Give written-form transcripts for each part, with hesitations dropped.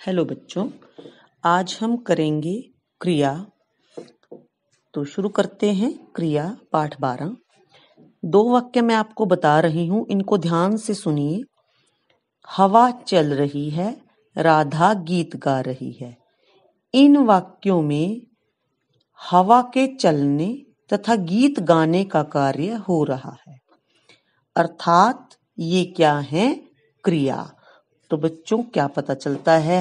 Hello बच्चों, आज हम करेंगे क्रिया। तो शुरू करते हैं क्रिया पाठ 12। 2 वाक्य मैं आपको बता रही हूँ, इनको ध्यान से सुनिए। हवा चल रही है, राधा गीत गा रही है। इन वाक्यों में हवा के चलने तथा गीत गाने का कार्य हो रहा है, अर्थात ये क्या है? क्रिया। तो बच्चों क्या पता चलता है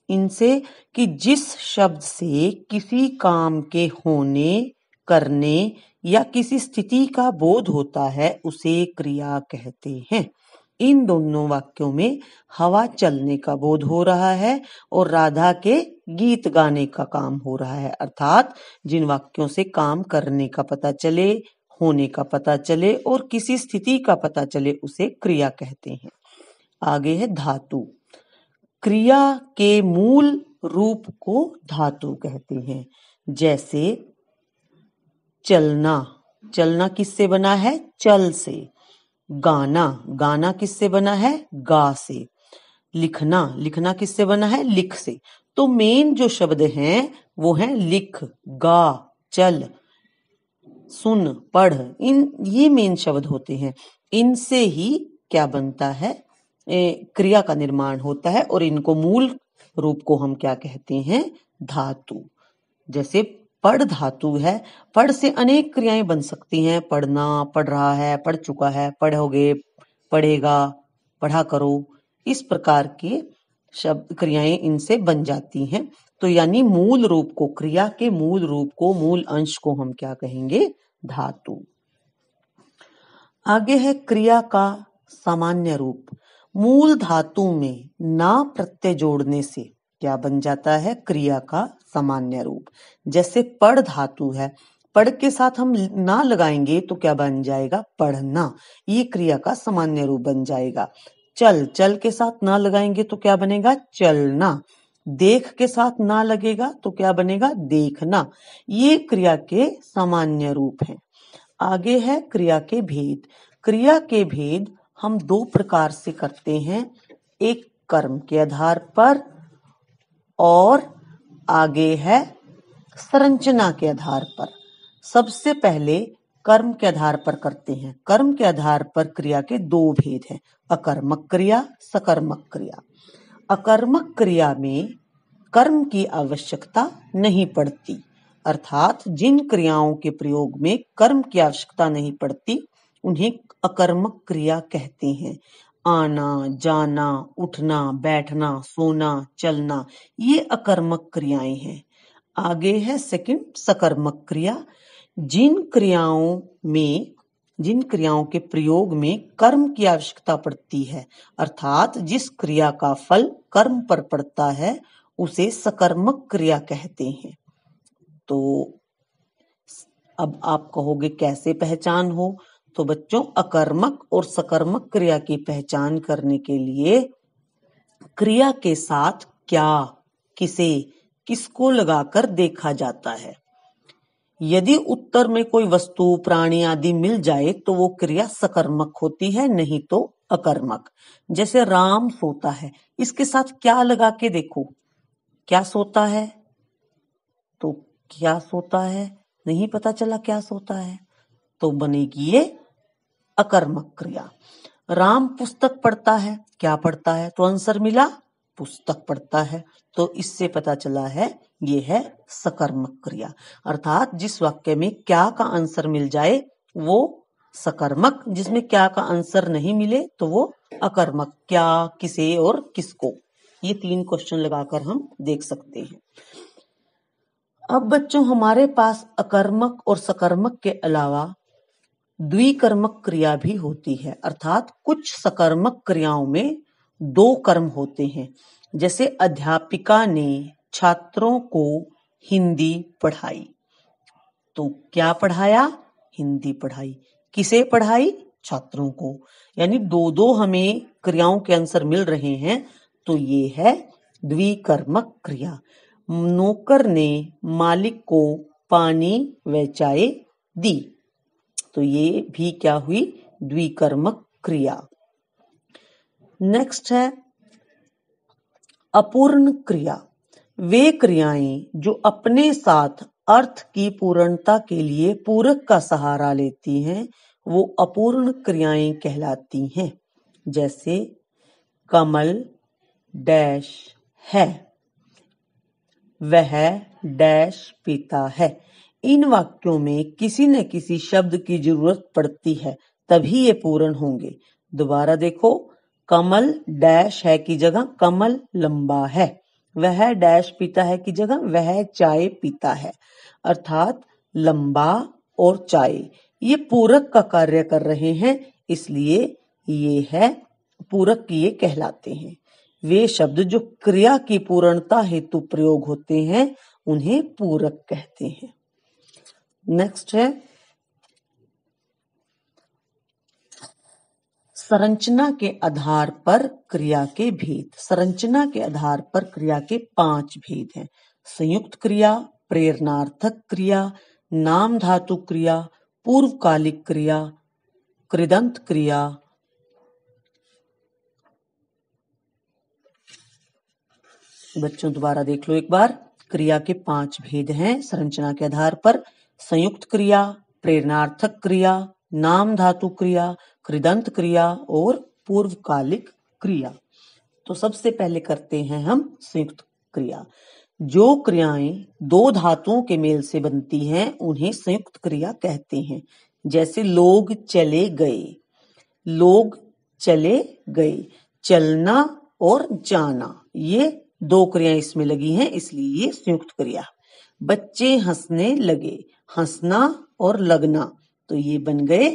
इनसे कि जिस शब्द से किसी काम के होने, करने या किसी स्थिति का बोध होता है उसे क्रिया कहते हैं। इन दोनों वाक्यों में हवा चलने का बोध हो रहा है और राधा के गीत गाने का काम हो रहा है, अर्थात जिन वाक्यों से काम करने का पता चले, होने का पता चले और किसी स्थिति का पता चले उसे क्रिया कहते हैं। आगे है धातु। क्रिया के मूल रूप को धातु कहते हैं। जैसे चलना, चलना किससे बना है? चल से। गाना, गाना किससे बना है? गा से। लिखना, लिखना किससे बना है? लिख से। तो मेन जो शब्द हैं वो हैं लिख, गा, चल, सुन, पढ़। ये मेन शब्द होते हैं। इनसे ही क्या बनता है? क्रिया का निर्माण होता है और इनको मूल रूप को हम क्या कहते हैं? धातु। जैसे पढ़ धातु है, पढ़ से अनेक क्रियाएं बन सकती हैं। पढ़ना, पढ़ रहा है, पढ़ चुका है, पढ़ोगे, पढ़ेगा, पढ़ा करो। इस प्रकार के शब्द क्रियाएं इनसे बन जाती हैं। तो यानी मूल रूप को, क्रिया के मूल रूप को, मूल अंश को हम क्या कहेंगे? धातु। आगे है क्रिया का सामान्य रूप। मूल धातु में ना प्रत्यय जोड़ने से क्या बन जाता है? क्रिया का सामान्य रूप। जैसे पढ़ धातु है, पढ़ के साथ हम ना लगाएंगे तो क्या बन जाएगा? पढ़ना। ये क्रिया का सामान्य रूप बन जाएगा। चल, चल के साथ ना लगाएंगे तो क्या बनेगा? चलना। देख के साथ ना लगेगा तो क्या बनेगा? देखना। ये क्रिया के सामान्य रूप हैं। आगे है क्रिया के भेद। क्रिया के भेद हम 2 प्रकार से करते हैं, एक कर्म के आधार पर और आगे है संरचना के आधार पर। सबसे पहले कर्म के आधार पर करते हैं। कर्म के आधार पर क्रिया के 2 भेद हैं, अकर्मक क्रिया, सकर्मक क्रिया। अकर्मक क्रिया में कर्म की आवश्यकता नहीं पड़ती, अर्थात जिन क्रियाओं के प्रयोग में कर्म की आवश्यकता नहीं पड़ती उन्हें अकर्मक क्रिया कहते हैं। आना, जाना, उठना, बैठना, सोना, चलना, ये अकर्मक क्रियाएं हैं। आगे है सेकंड, सकर्मक क्रिया। जिन क्रियाओं के प्रयोग में कर्म की आवश्यकता पड़ती है, अर्थात जिस क्रिया का फल कर्म पर पड़ता है उसे सकर्मक क्रिया कहते हैं। तो अब आप कहोगे कैसे पहचान हो? तो बच्चों, अकर्मक और सकर्मक क्रिया की पहचान करने के लिए क्रिया के साथ क्या, किसे, किसको लगाकर देखा जाता है। यदि उत्तर में कोई वस्तु, प्राणी आदि मिल जाए तो वो क्रिया सकर्मक होती है, नहीं तो अकर्मक। जैसे राम सोता है, इसके साथ क्या लगा के देखो, क्या सोता है? तो क्या सोता है? नहीं पता चला क्या सोता है, तो बनेगी ये अकर्मक क्रिया। राम पुस्तक पढ़ता है, क्या पढ़ता है? तो आंसर मिला पुस्तक पढ़ता है, तो इससे पता चला है ये है सकर्मक क्रिया। अर्थात जिस वाक्य में क्या का आंसर मिल जाए वो सकर्मक, जिसमें क्या का आंसर नहीं मिले तो वो अकर्मक। क्या, किसे और किसको, ये 3 क्वेश्चन लगाकर हम देख सकते हैं। अब बच्चों, हमारे पास अकर्मक और सकर्मक के अलावा द्विकर्मक क्रिया भी होती है, अर्थात कुछ सकर्मक क्रियाओं में 2 कर्म होते हैं। जैसे अध्यापिका ने छात्रों को हिंदी पढ़ाई। तो क्या पढ़ाया? हिंदी पढ़ाई। किसे पढ़ाई? छात्रों को। यानी 2 हमें क्रियाओं के आंसर मिल रहे हैं, तो ये है द्विकर्मक क्रिया। नौकर ने मालिक को पानी व चाय दी, तो ये भी क्या हुई? द्विकर्मक क्रिया। नेक्स्ट है अपूर्ण क्रिया वे क्रियाएं जो अपने साथ अर्थ की पूर्णता के लिए पूरक का सहारा लेती हैं, वो अपूर्ण क्रियाएं कहलाती हैं। जैसे कमल डैश है, वह डैश पीता है। इन वाक्यों में किसी न किसी शब्द की जरूरत पड़ती है, तभी ये पूर्ण होंगे। दोबारा देखो, कमल डैश है की जगह कमल लंबा है, वह डैश पीता है की जगह वह चाय पीता है। अर्थात लंबा और चाय ये पूरक का कार्य कर रहे हैं, इसलिए ये है पूरक ये कहलाते हैं। वे शब्द जो क्रिया की पूर्णता हेतु प्रयोग होते हैं, उन्हें पूरक कहते हैं। नेक्स्ट है संरचना के आधार पर क्रिया के भेद। संरचना के आधार पर क्रिया के 5 भेद हैं। संयुक्त क्रिया, प्रेरणार्थक क्रिया, नाम धातु क्रिया, पूर्वकालिक क्रिया, कृदंत क्रिया, बच्चों दोबारा देख लो एक बार। क्रिया के 5 भेद हैं संरचना के आधार पर। संयुक्त क्रिया, प्रेरणार्थक क्रिया, नाम धातु क्रिया, कृदंत क्रिया और पूर्वकालिक क्रिया। तो सबसे पहले करते हैं हम संयुक्त क्रिया। जो क्रियाएं 2 धातुओं के मेल से बनती हैं, उन्हें संयुक्त क्रिया कहते हैं। जैसे लोग चले गए, लोग चले गए, चलना और जाना, ये 2 क्रियाएं इसमें लगी हैं, इसलिए ये संयुक्त क्रिया। बच्चे हंसने लगे, हंसना और लगना, तो ये बन गए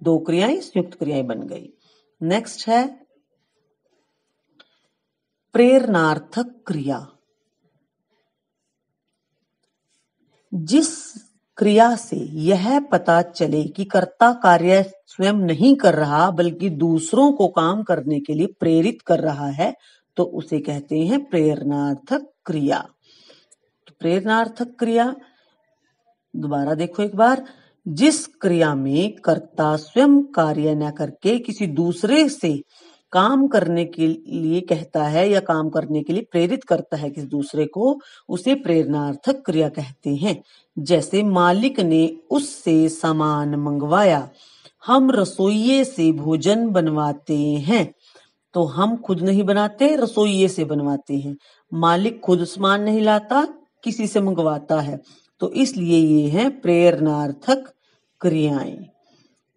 2 क्रियाएं, संयुक्त क्रियाएं बन गई। नेक्स्ट है प्रेरणार्थक क्रिया। जिस क्रिया से यह पता चले कि कर्ता कार्य स्वयं नहीं कर रहा बल्कि दूसरों को काम करने के लिए प्रेरित कर रहा है, तो उसे कहते हैं प्रेरणार्थक क्रिया। तो प्रेरणार्थक क्रिया दोबारा देखो एक बार। जिस क्रिया में कर्ता स्वयं कार्य न करके किसी दूसरे से काम करने के लिए कहता है या काम करने के लिए प्रेरित करता है किसी दूसरे को, उसे प्रेरणार्थक क्रिया कहते हैं। जैसे मालिक ने उससे सामान मंगवाया, हम रसोइये से भोजन बनवाते हैं। तो हम खुद नहीं बनाते, रसोइये से बनवाते हैं। मालिक खुद सामान नहीं लाता, किसी से मंगवाता है, तो इसलिए ये है प्रेरणार्थक क्रियाएं।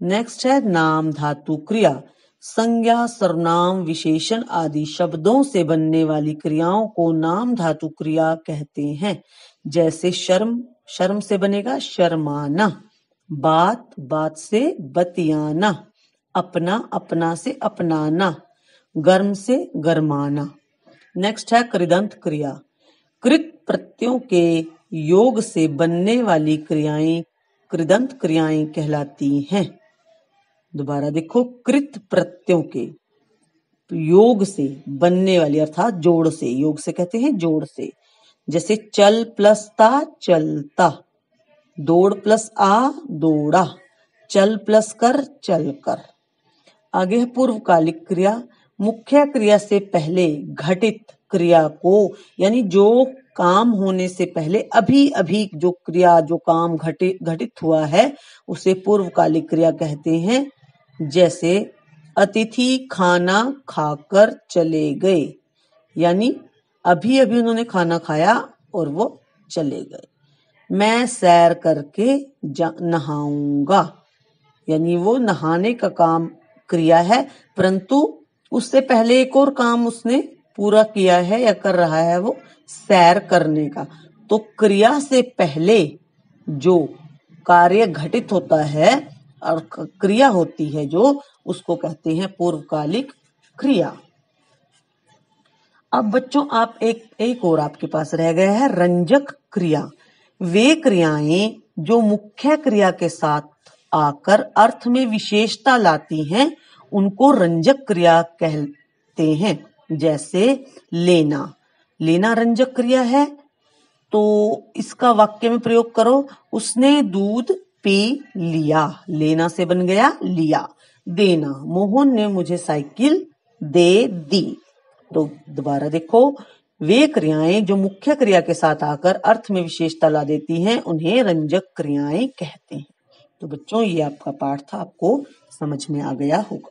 नेक्स्ट है नाम धातु क्रिया। संज्ञा, सर्वनाम, विशेषण आदि शब्दों से बनने वाली क्रियाओं को नाम धातु क्रिया कहते हैं। जैसे शर्म, शर्म से बनेगा शर्माना। बात, बात से बतियाना। अपना, अपना से अपनाना। गर्म से गरमाना। नेक्स्ट है कृदंत क्रिया। कृत प्रत्ययों के योग से बनने वाली क्रियाएं कृदंत क्रियाएं कहलाती हैं। दोबारा देखो, कृत प्रत्ययों के योग से बनने वाली अर्थात जोड़ से, योग से कहते हैं जोड़ से। जैसे चल प्लस ता चलता, दौड़ प्लस आ दौड़ा, चल प्लस कर चल कर। आगे है पूर्वकालिक क्रिया। मुख्य क्रिया से पहले घटित क्रिया को, यानी जो काम होने से पहले अभी अभी जो क्रिया जो काम घटित हुआ है, उसे पूर्वकालिक क्रिया कहते हैं। जैसे अतिथि खाना खाकर चले गए, यानी अभी अभी उन्होंने खाना खाया और वो चले गए। मैं सैर करके नहाऊंगा, यानी वो नहाने का काम क्रिया है, परंतु उससे पहले एक और काम उसने पूरा किया है या कर रहा है, वो सैर करने का। तो क्रिया से पहले जो कार्य घटित होता है और क्रिया होती है जो, उसको कहते हैं पूर्वकालिक क्रिया। अब बच्चों आप एक और आपके पास रह गया है रंजक क्रिया। वे क्रियाएं जो मुख्य क्रिया के साथ आकर अर्थ में विशेषता लाती हैं, उनको रंजक क्रिया कहते हैं। जैसे लेना, लेना रंजक क्रिया है, तो इसका वाक्य में प्रयोग करो। उसने दूध पी लिया, लेना से बन गया लिया। देना, मोहन ने मुझे साइकिल दे दी। तो दोबारा देखो, वे क्रियाएं जो मुख्य क्रिया के साथ आकर अर्थ में विशेषता ला देती हैं उन्हें रंजक क्रियाएं कहते हैं। तो बच्चों ये आपका पाठ था, आपको समझ में आ गया होगा।